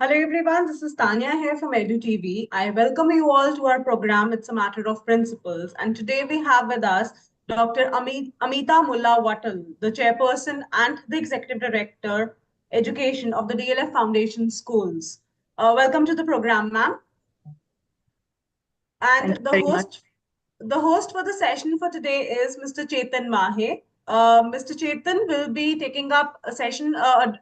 Hello everyone, this is Tanya here from EduTV. I welcome you all to our program, It's a Matter of Principles. And today we have with us Dr. Ameeta Mulla Wattal, the chairperson and the executive director, education of the DLF Foundation Schools. Welcome to the program, ma'am. Thank And you very much. the host for the session for today is Mr. Chetan Mahe. Mr. Chetan will be taking up a session, an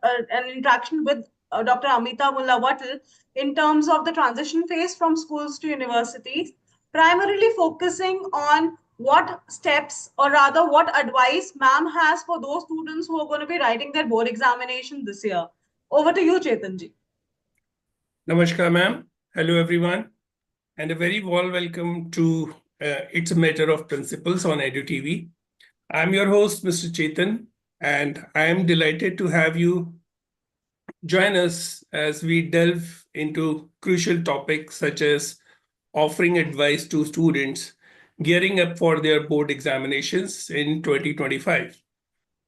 interaction with Dr. Ameeta Mulla Wattal in terms of the transition phase from schools to universities, primarily focusing on what steps or rather what advice ma'am has for those students who are going to be writing their board examination this year. Over to you, Chetan ji. Namaskar, ma'am. Hello, everyone. And a very warm welcome to It's a Matter of Principles on EduTV. I'm your host, Mr. Chetan, and I am delighted to have you join us as we delve into crucial topics such as offering advice to students gearing up for their board examinations in 2025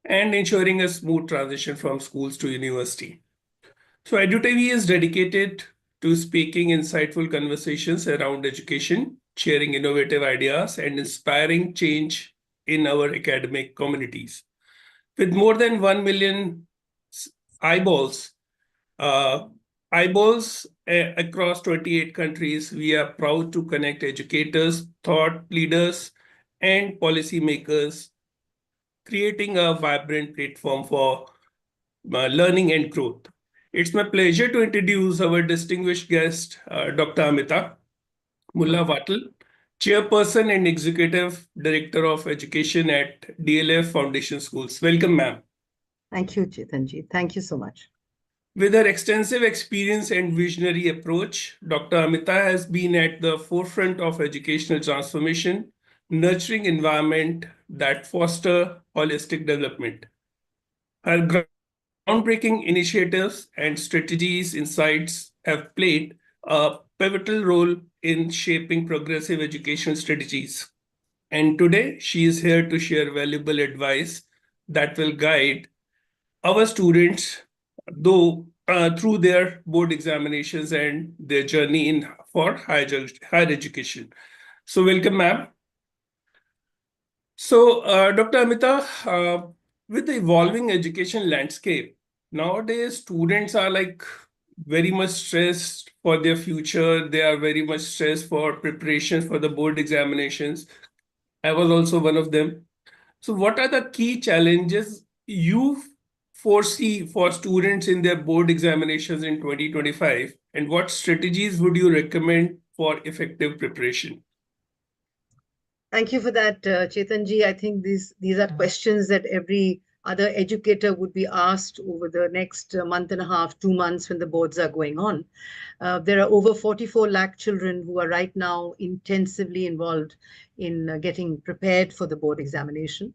and ensuring a smooth transition from schools to university. So EduTV is dedicated to speaking insightful conversations around education, sharing innovative ideas, and inspiring change in our academic communities. With more than 1 million eyeballs, across 28 countries, we are proud to connect educators, thought leaders, and policymakers, creating a vibrant platform for learning and growth. It's my pleasure to introduce our distinguished guest, Dr. Ameeta Mulla Wattal, Chairperson and Executive Director of Education at DLF Foundation Schools. Welcome, ma'am. Thank you, Chetanji. Thank you so much. With her extensive experience and visionary approach, Dr. Ameeta has been at the forefront of educational transformation, nurturing environment that foster holistic development. Her groundbreaking initiatives and strategies insights have played a pivotal role in shaping progressive education strategies. And today, she is here to share valuable advice that will guide our students through their board examinations and their journey for higher education. So welcome, ma'am. So, Dr. Ameeta, with the evolving education landscape, nowadays students are like very much stressed for their future. They are very much stressed for preparation for the board examinations. I was also one of them. So what are the key challenges you foresee for students in their board examinations in 2025? And what strategies would you recommend for effective preparation? Thank you for that, Chetanji. I think these are questions that every other educator would be asked over the next month and a half, 2 months when the boards are going on. There are over 44 lakh children who are right now intensively involved in getting prepared for the board examination.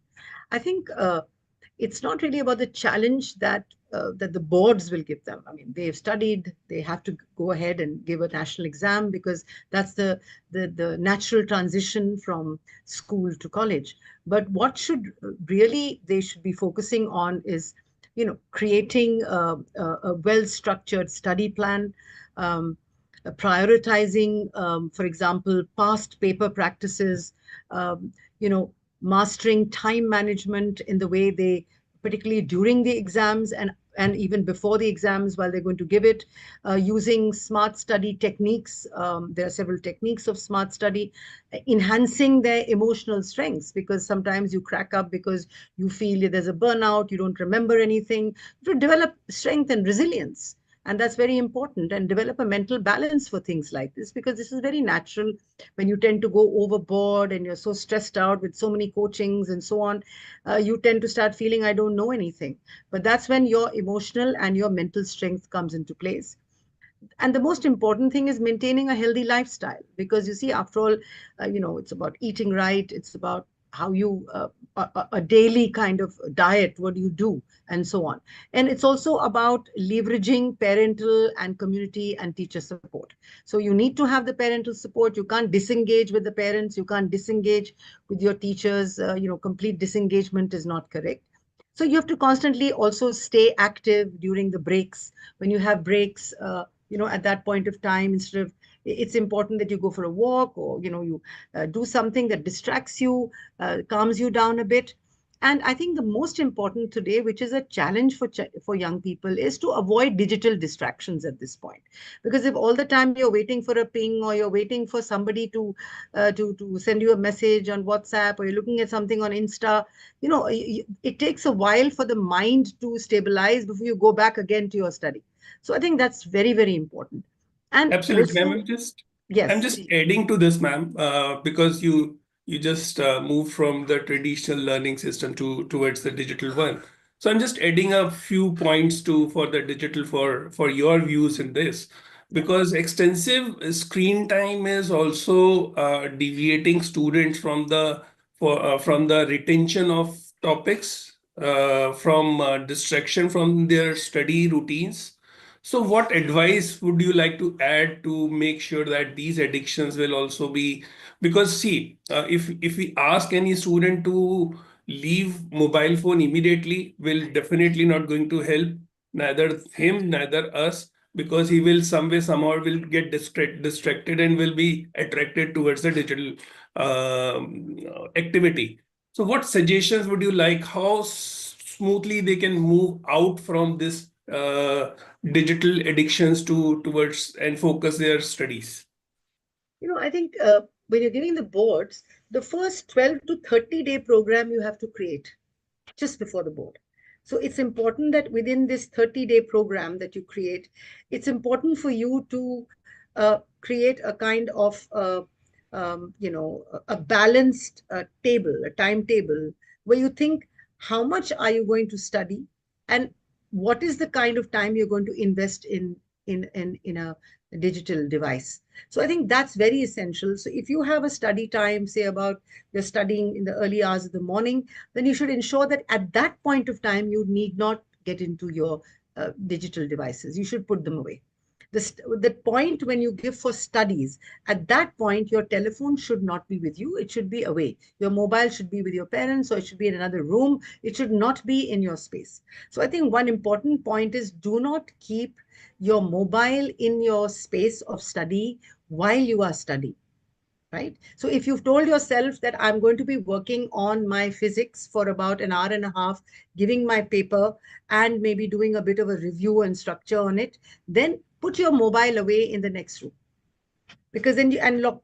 I think it's not really about the challenge that the boards will give them. I mean, they've studied, they have to go ahead and give a national exam because that's the natural transition from school to college. But what they should be focusing on is, creating a well-structured study plan, prioritizing, for example, past paper practices, mastering time management in the way they, particularly during the exams and even before the exams while they're going to give it, using smart study techniques. There are several techniques of smart study, enhancing their emotional strengths, because sometimes you crack up because you feel there's a burnout, you don't remember anything. To develop strength and resilience. And that's very important, and develop a mental balance for things like this, because this is very natural when you tend to go overboard and you're so stressed out with so many coachings and so on. You tend to start feeling, I don't know anything. But that's when your emotional and your mental strength comes into place. And the most important thing is maintaining a healthy lifestyle, because you see, after all, it's about eating right. It's about how you, a daily kind of diet, what do you do, and so on. And it's also about leveraging parental and community and teacher support. So you need to have the parental support. You can't disengage with the parents. You can't disengage with your teachers. Complete disengagement is not correct. So you have to constantly also stay active during the breaks. When you have breaks, at that point of time, instead of, it's important that you go for a walk, or, you do something that distracts you, calms you down a bit. And I think the most important today, which is a challenge for young people, is to avoid digital distractions at this point. Because if all the time you're waiting for a ping, or you're waiting for somebody to send you a message on WhatsApp, or you're looking at something on Insta, it takes a while for the mind to stabilize before you go back again to your study. So I think that's very, very important. And Absolutely, ma'am. also, I'm yes, just adding to this, ma'am, because you just moved from the traditional learning system towards the digital one. So I'm just adding a few points for the digital for your views in this, yeah, because extensive screen time is also deviating students from the retention of topics, from distraction from their study routines. So what advice would you like to add to make sure that these addictions will also be, because see, if we ask any student to leave mobile phone immediately, will definitely not going to help neither him, neither us, because he will some way somehow will get distracted and will be attracted towards the digital activity. So what suggestions would you like, how smoothly they can move out from this digital addictions towards and focus their studies? I think when you're giving the boards, the first 12 to 30-day program you have to create just before the board. So it's important that within this 30-day program that you create, it's important for you to create a kind of a balanced table, a timetable, where you think how much are you going to study, and what is the kind of time you're going to invest in a digital device. So I think that's very essential. So if you have a study time, say about you're studying in the early hours of the morning, then you should ensure that at that point of time, you need not get into your digital devices. You should put them away. The point when you give for studies, at that point, your telephone should not be with you. It should be away. Your mobile should be with your parents, or it should be in another room. It should not be in your space. So I think one important point is, do not keep your mobile in your space of study while you are studying. Right? So if you've told yourself that I'm going to be working on my physics for about an hour and a half, giving my paper and maybe doing a bit of a review and structure on it, then put your mobile away in the next room, because then you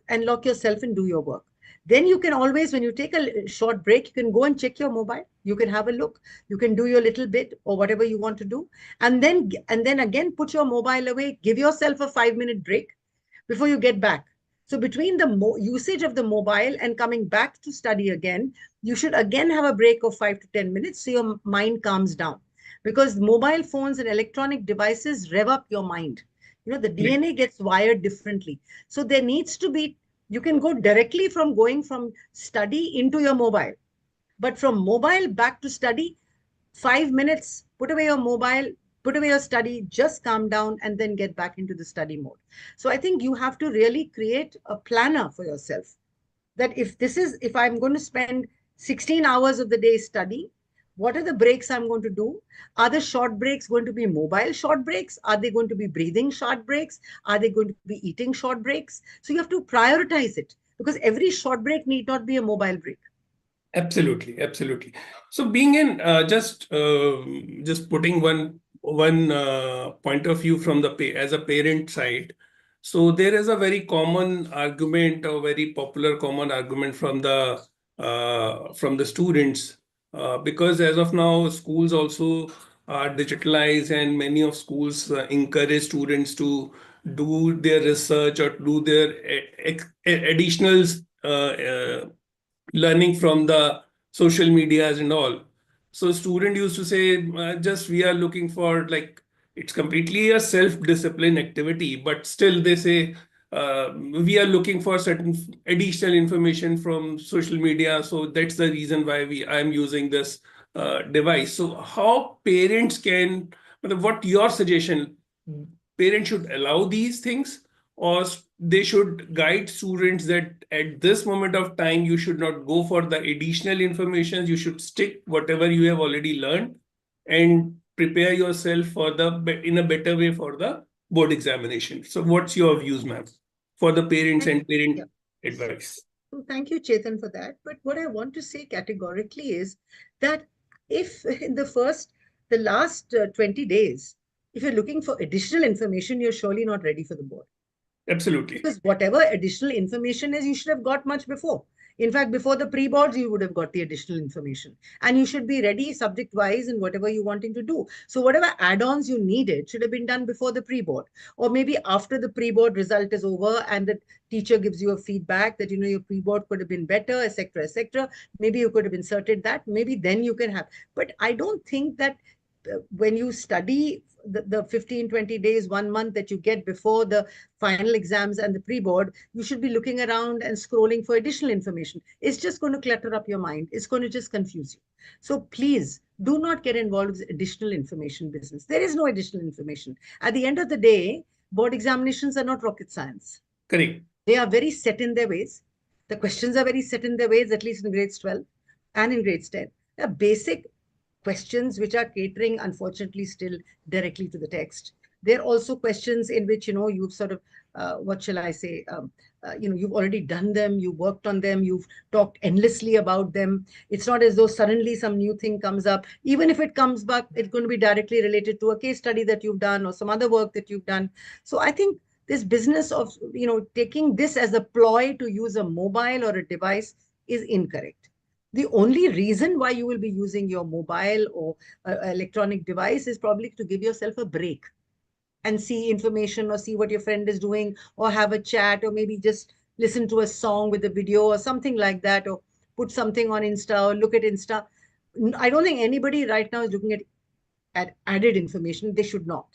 unlock yourself and do your work. Then you can always, when you take a short break, you can go and check your mobile. You can have a look. You can do your little bit or whatever you want to do, and then again put your mobile away. Give yourself a 5-minute break before you get back. So between the usage of the mobile and coming back to study again, you should again have a break of 5 to 10 minutes so your mind calms down. Because mobile phones and electronic devices rev up your mind. The DNA gets wired differently. So there needs to be, you can go directly from going from study into your mobile. But from mobile back to study, 5 minutes, put away your mobile, put away your study, just calm down, and then get back into the study mode. So I think you have to really create a planner for yourself, that if I'm going to spend 16 hours of the day study, what are the breaks I'm going to do? Are the short breaks going to be mobile short breaks? Are they going to be breathing short breaks? Are they going to be eating short breaks? So you have to prioritize it, because every short break need not be a mobile break. Absolutely, absolutely. So being in just putting one point of view from as a parent side. So there is a very common argument, a very popular common argument from the students, because as of now schools also are digitalized, and many of schools encourage students to do their research or do their additional learning from the social medias and all. So student used to say, just we are looking for, like, it's completely a self-discipline activity, but still they say, we are looking for certain additional information from social media. So that's the reason why I'm using this device. So how parents can, what your suggestion, parents should allow these things, or they should guide students that at this moment of time you should not go for the additional information, you should stick whatever you have already learned and prepare yourself for in a better way for the board examination. So what's your views, ma'am, for the parents and parent advice? So thank you, Chetan, for that. But what I want to say categorically is that if in the last 20 days, if you're looking for additional information, you're surely not ready for the board. Absolutely. Because whatever additional information is, you should have got much before. In fact, before the pre-boards, you would have got the additional information. And you should be ready subject-wise in whatever you're wanting to do. So whatever add-ons you needed should have been done before the pre-board. Or maybe after the pre-board result is over and the teacher gives you a feedback that, your pre-board could have been better, etc., etc. Maybe you could have inserted that. Maybe then you can have. But I don't think that when you study the 15, 20 days, 1 month that you get before the final exams and the pre-board, you should be looking around and scrolling for additional information. It's just going to clutter up your mind. It's going to just confuse you. So please do not get involved with additional information business. There is no additional information. At the end of the day, board examinations are not rocket science. Correct. They are very set in their ways. The questions are very set in their ways, at least in grades 12 and in grades 10. They're basic questions which are catering, unfortunately, still directly to the text. There are also questions in which, you've sort of, what shall I say, you've already done them, you worked on them, you've talked endlessly about them. It's not as though suddenly some new thing comes up. Even if it comes back, it's going to be directly related to a case study that you've done or some other work that you've done. So I think this business of, taking this as a ploy to use a mobile or a device is incorrect. The only reason why you will be using your mobile or electronic device is probably to give yourself a break and see information or see what your friend is doing or have a chat or maybe just listen to a song with a video or something like that or put something on Insta or look at Insta. I don't think anybody right now is looking at added information. They should not.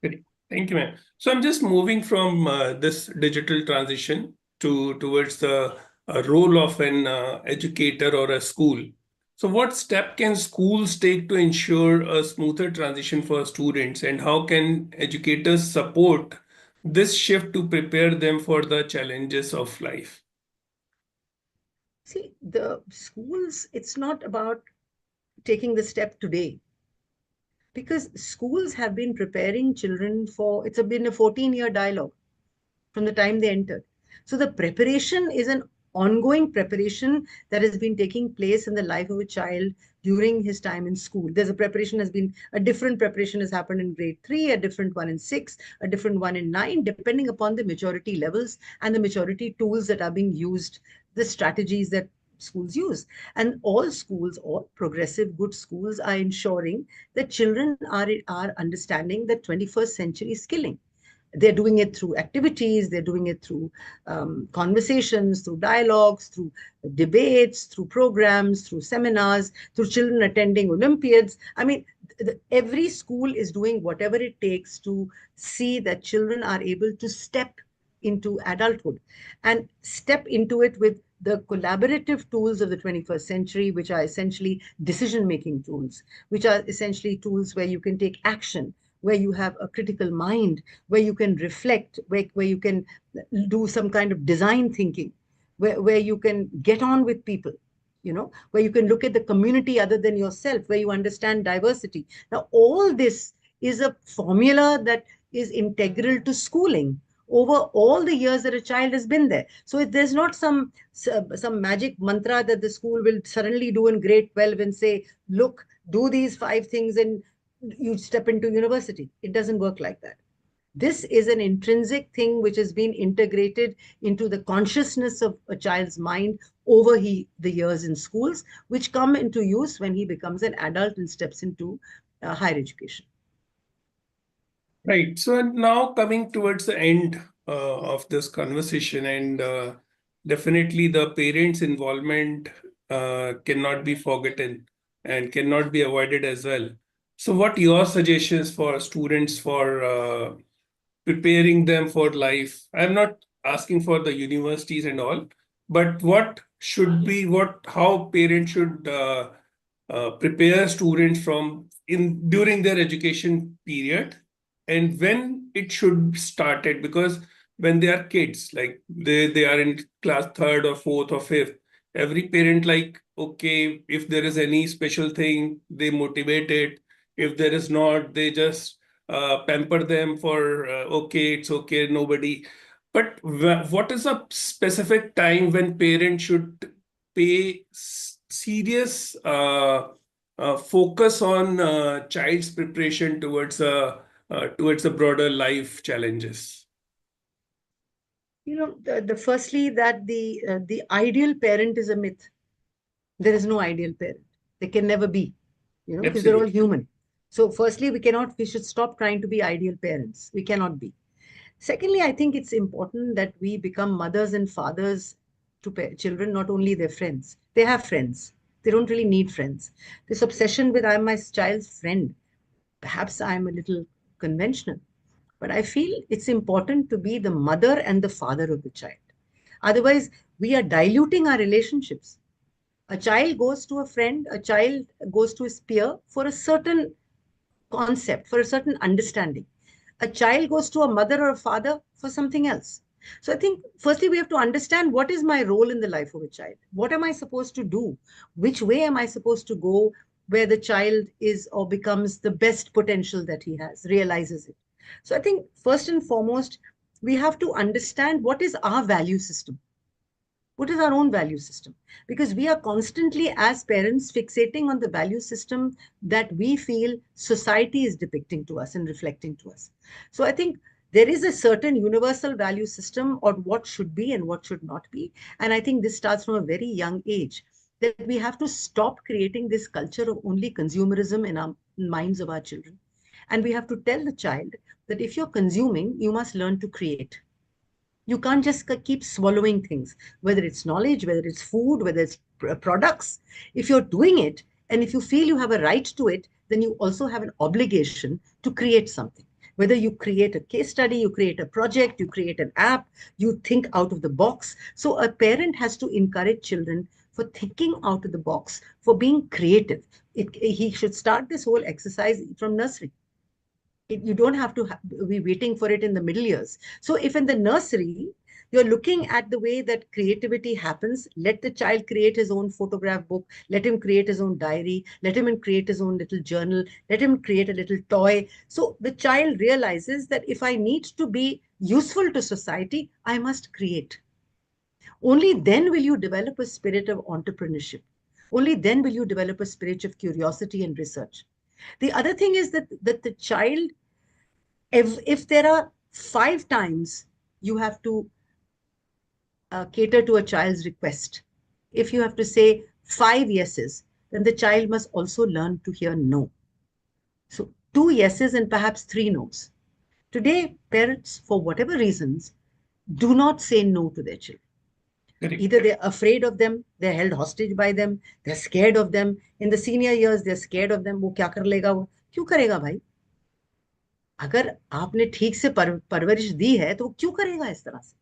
Thank you, ma'am. So I'm just moving from this digital transition towards the role of an educator or a school. So what step can schools take to ensure a smoother transition for students, and how can educators support this shift to prepare them for the challenges of life? See, the schools, it's not about taking the step today, because schools have been preparing children for, it's been a 14-year dialogue from the time they entered. So the preparation is an ongoing preparation that has been taking place in the life of a child during his time in school. There's a different preparation has happened in grade 3, a different one in 6, a different one in 9, depending upon the maturity levels and the maturity tools that are being used, the strategies that schools use. And all schools, all progressive good schools, are ensuring that children are understanding the 21st century skilling. They're doing it through activities, they're doing it through conversations, through dialogues, through debates, through programs, through seminars, through children attending Olympiads. I mean, every school is doing whatever it takes to see that children are able to step into adulthood and step into it with the collaborative tools of the 21st century, which are essentially decision-making tools, which are essentially tools where you can take action, where you have a critical mind, where you can reflect, where you can do some kind of design thinking, where you can get on with people, where you can look at the community other than yourself, where you understand diversity. Now, all this is a formula that is integral to schooling over all the years that a child has been there. So there's not some magic mantra that the school will suddenly do in grade 12 and say, look, do these 5 things and you step into university. It doesn't work like that. This is an intrinsic thing which has been integrated into the consciousness of a child's mind over the years in schools, which come into use when he becomes an adult and steps into higher education. Right. So now coming towards the end of this conversation, and definitely the parents' involvement cannot be forgotten and cannot be avoided as well. So what your suggestions for students for preparing them for life? I'm not asking for the universities and all, but what should be how parents should prepare students during their education period, and when it should start it, because when they are kids, like they are in class 3rd or 4th or 5th, every parent, like, okay, if there is any special thing, they motivate it. If there is not, they just pamper them for, okay, it's okay, nobody. But what is a specific time when parents should pay serious focus on child's preparation towards the broader life challenges? The firstly that the ideal parent is a myth. There is no ideal parent. There can never be, because they're all Absolutely. human. So firstly, we should stop trying to be ideal parents. We cannot be. Secondly, I think it's important that we become mothers and fathers to children, not only their friends. They have friends. They don't really need friends. This obsession with I'm my child's friend, perhaps I'm a little conventional, but I feel it's important to be the mother and the father of the child. Otherwise, we are diluting our relationships. A child goes to a friend, a child goes to his peer for a certain concept, for a certain understanding. A child goes to a mother or a father for something else. So I think, firstly, we have to understand what is my role in the life of a child? What am I supposed to do? Which way am I supposed to go where the child is or becomes the best potential that he has, realizes it? So I think, first and foremost, we have to understand what is our value system. What is our own value system? Because we are constantly, as parents, fixating on the value system that we feel society is depicting to us and reflecting to us. So I think there is a certain universal value system on what should be and what should not be. And I think this starts from a very young age, that we have to stop creating this culture of only consumerism in our minds of our children. And we have to tell the child that if you're consuming, you must learn to create. You can't just keep swallowing things, whether it's knowledge, whether it's food, whether it's products. If you're doing it and if you feel you have a right to it, then you also have an obligation to create something. Whether you create a case study, you create a project, you create an app, you think out of the box. So a parent has to encourage children for thinking out of the box, for being creative. He should start this whole exercise from nursery. You don't have to be waiting for it in the middle years. So if in the nursery, you're looking at the way that creativity happens, let the child create his own photograph book, let him create his own diary, let him create his own little journal, let him create a little toy. So the child realizes that if I need to be useful to society, I must create. Only then will you develop a spirit of entrepreneurship. Only then will you develop a spirit of curiosity and research. The other thing is that the child, if there are 5 times you have to cater to a child's request, if you have to say 5 yeses, then the child must also learn to hear no. So 2 yeses and perhaps 3 no's. Today, parents, for whatever reasons, do not say no to their children. Either they're afraid of them, they're held hostage by them, they're scared of them. In the senior years, they're scared of them. वो क्या कर लेगा वो? क्यों करेगा भाई? अगर आपने ठीक से परवरिश दी है तो वो क्यों करेगा इस तरह से?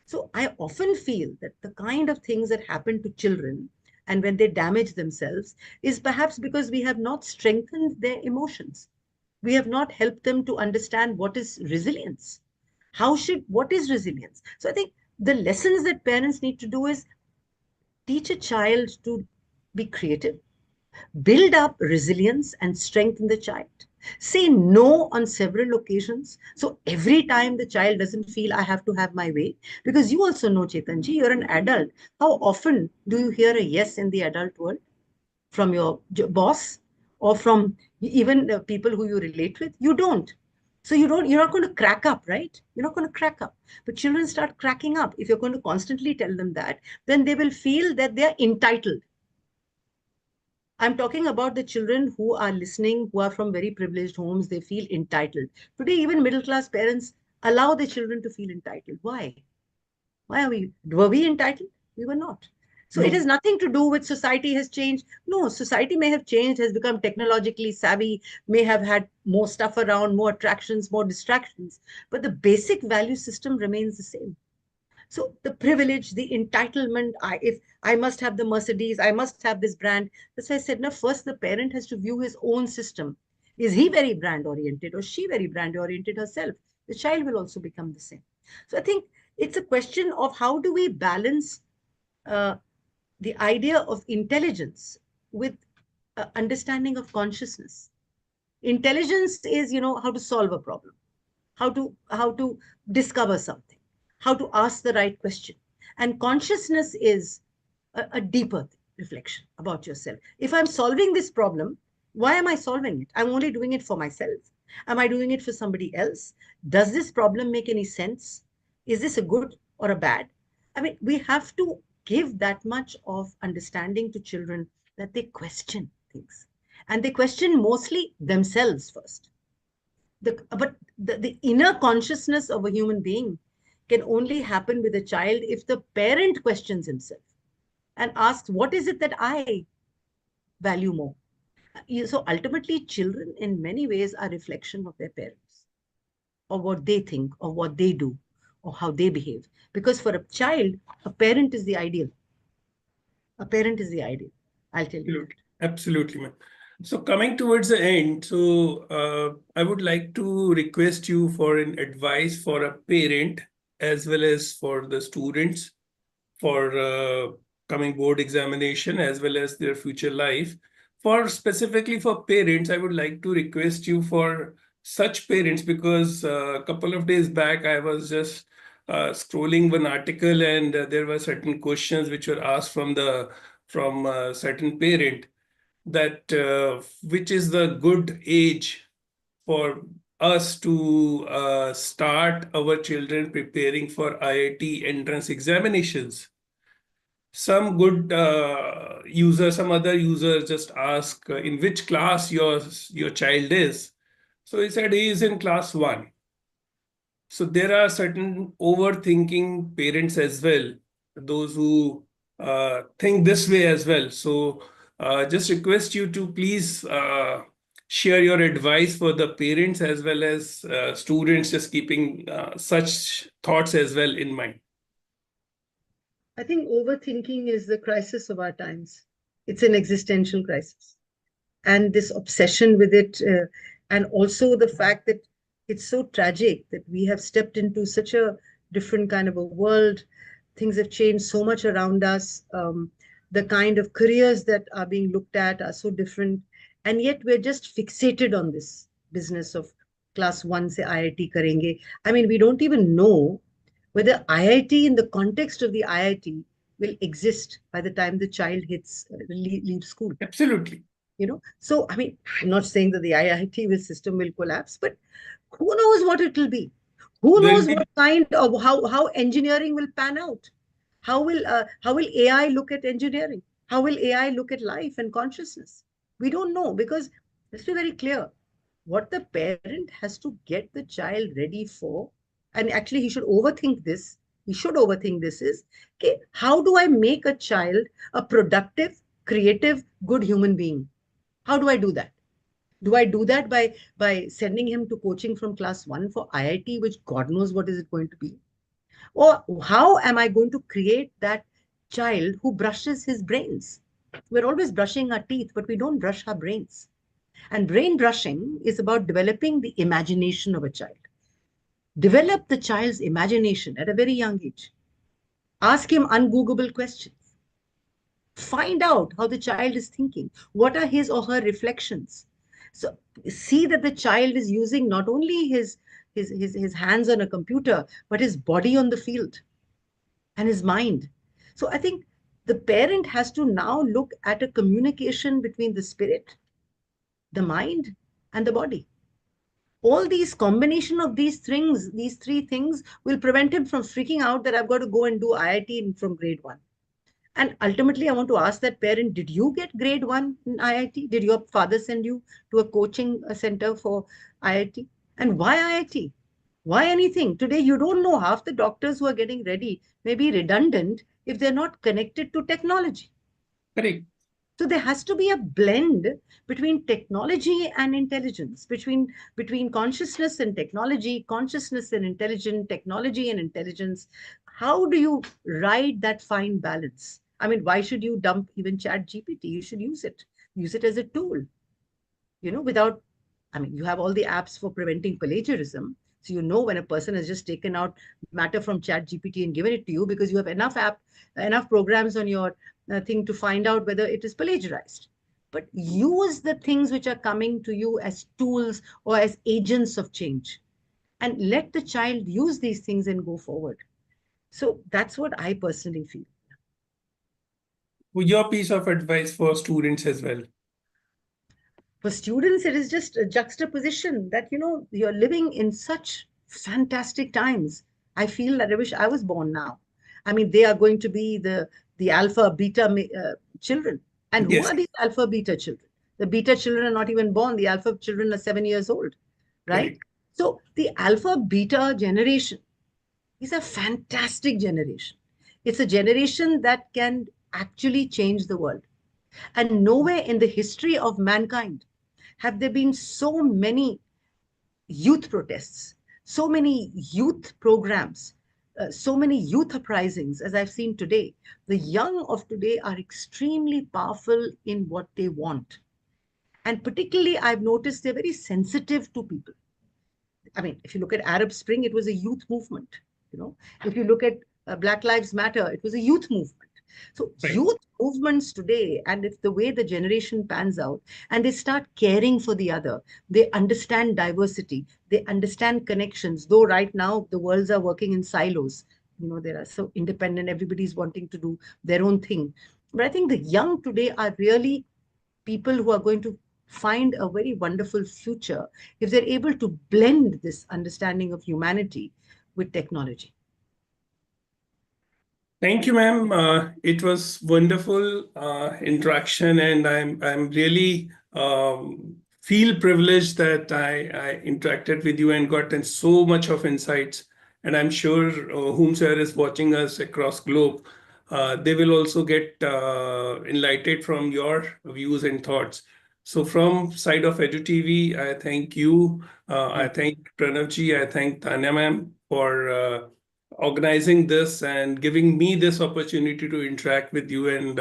So I often feel that the kind of things that happen to children and when they damage themselves is perhaps because we have not strengthened their emotions. We have not helped them to understand what is resilience. What is resilience? So I think the lessons that parents need to do is teach a child to be creative, build up resilience and strengthen the child. Say no on several occasions. So every time the child doesn't feel I have to have my way, because you also know, Chetanji, you're an adult. How often do you hear a yes in the adult world from your boss or from even the people who you relate with? You don't. So you're not going to crack up, right? You're not going to crack up. But children start cracking up. If you're going to constantly tell them that, then they will feel that they're entitled. I'm talking about the children who are listening, who are from very privileged homes. They feel entitled. Today, even middle-class parents allow their children to feel entitled. Why? Were we entitled? We were not. So it has nothing to do with society has changed. No, society may have changed, has become technologically savvy, may have had more stuff around, more attractions, more distractions. But the basic value system remains the same. So the privilege, the entitlement, if I must have the Mercedes, I must have this brand. That's why I said, no, first the parent has to view his own system. Is he very brand oriented or she very brand oriented herself? The child will also become the same. So I think it's a question of how do we balance the idea of intelligence with understanding of consciousness. Intelligence is, how to solve a problem, how to discover something, how to ask the right question. And consciousness is a deeper reflection about yourself. If I'm solving this problem, why am I solving it? I'm only doing it for myself. Am I doing it for somebody else? Does this problem make any sense? Is this a good or a bad? I mean, we have to give that much of understanding to children that they question things, and they question mostly themselves first. But the inner consciousness of a human being can only happen with a child if the parent questions himself and asks, what is it that I value more? So ultimately, children in many ways are a reflection of their parents, or what they think, or what they do, or how they behave. Because for a child, a parent is the ideal. A parent is the ideal. I'll tell you Absolutely, absolutely, ma'am. So coming towards the end, I would like to request you for an advice for a parent as well as for the students for coming board examination as well as their future life. For specifically for parents, I would like to request you for such parents, because a couple of days back I was just scrolling one article, and there were certain questions which were asked from a certain parent, that which is the good age for us to start our children preparing for IIT entrance examinations. Some good user, some other users just ask in which class your child is. So he said he is in class 1. So there are certain overthinking parents as well, those who think this way as well. So just request you to please share your advice for the parents as well as students, just keeping such thoughts as well in mind. I think overthinking is the crisis of our times. It's an existential crisis. And this obsession with it, and also the fact that it's so tragic that we have stepped into such a different kind of a world. Things have changed so much around us. The kind of careers that are being looked at are so different. And yet we're just fixated on this business of class 1 se IIT karenge. I mean, we don't even know whether IIT in the context of the IIT will exist by the time the child leaves school. Absolutely. So I mean, I'm not saying that the IIT system will collapse, but who knows what it will be? Who knows what kind of how engineering will pan out? How will AI look at engineering? How will AI look at life and consciousness? We don't know, because let's be very clear. What the parent has to get the child ready for, and actually he should overthink this. He should overthink this is, okay, how do I make a child a productive, creative, good human being? How do I do that? Do I do that by sending him to coaching from class 1 for IIT, which God knows what is it going to be? Or how am I going to create that child who brushes his brains? We're always brushing our teeth, but we don't brush our brains. And brain brushing is about developing the imagination of a child. Develop the child's imagination at a very young age. Ask him ungoogleable questions. Find out how the child is thinking. What are his or her reflections? So see that the child is using not only his hands on a computer, but his body on the field and his mind. So I think the parent has to now look at a communication between the spirit, the mind, and the body. All these combination of these three things will prevent him from freaking out that I've got to go and do IIT from grade 1. And ultimately, I want to ask that parent, did you get grade 1 in IIT? Did your father send you to a coaching center for IIT? And why IIT? Why anything? Today, you don't know, half the doctors who are getting ready may be redundant if they're not connected to technology. Correct. So there has to be a blend between technology and intelligence, between consciousness and technology, consciousness and intelligence, technology and intelligence. How do you ride that fine balance? I mean, why should you dump even Chat GPT? You should use it. Use it as a tool, without, I mean, you have all the apps for preventing plagiarism. So when a person has just taken out matter from Chat GPT and given it to you, because you have enough programs on your thing to find out whether it is plagiarized. but use the things which are coming to you as tools or as agents of change, and let the child use these things and go forward. So that's what I personally feel. Your piece of advice for students as well. For students, it is just a juxtaposition that, you're living in such fantastic times. I feel that I wish I was born now. I mean, they are going to be the alpha beta children. And who Yes, are these alpha beta children? The beta children are not even born. The alpha children are 7 years old, right? correct. So the alpha beta generation is a fantastic generation. It's a generation that can actually change the world. And nowhere in the history of mankind have there been so many youth protests, so many youth programs, so many youth uprisings as I've seen today. The young of today are extremely powerful in what they want. And particularly, I've noticed they're very sensitive to people. I mean, if you look at Arab Spring, it was a youth movement. If you look at Black Lives Matter, it was a youth movement. So Right. youth movements today, and if the way the generation pans out, and they start caring for the other, they understand diversity, they understand connections. Though right now the worlds are working in silos, they are so independent. Everybody's wanting to do their own thing. But I think the young today are really people who are going to find a very wonderful future if they're able to blend this understanding of humanity with technology. Thank you, ma'am. It was wonderful interaction, and I'm really feel privileged that I interacted with you and gotten so much of insights. And I'm sure whomsoever is watching us across globe, they will also get enlightened from your views and thoughts. So from side of EduTV, I thank you. I thank Pranavji. I thank Tanya ma'am for organizing this and giving me this opportunity to interact with you and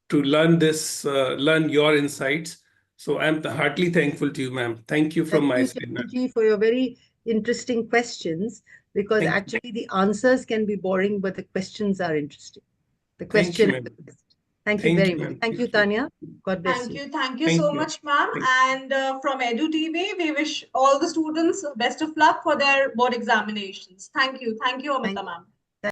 to learn your insights. So I'm heartily thankful to you, ma'am. Thank you from Thank my you, side, ma'am. Charanji, for your very interesting questions, because Thank you. actually the answers can be boring, but the questions are interesting. The Thank you, question. ma'am. Thank you Thank very you, much. ma'am. Thank you, Thank you. Tanya. God bless you. Thank you Thank so you. much, ma'am. Thank And from EduTV, we wish all the students best of luck for their board examinations. Thank you, Thank Amita ma'am.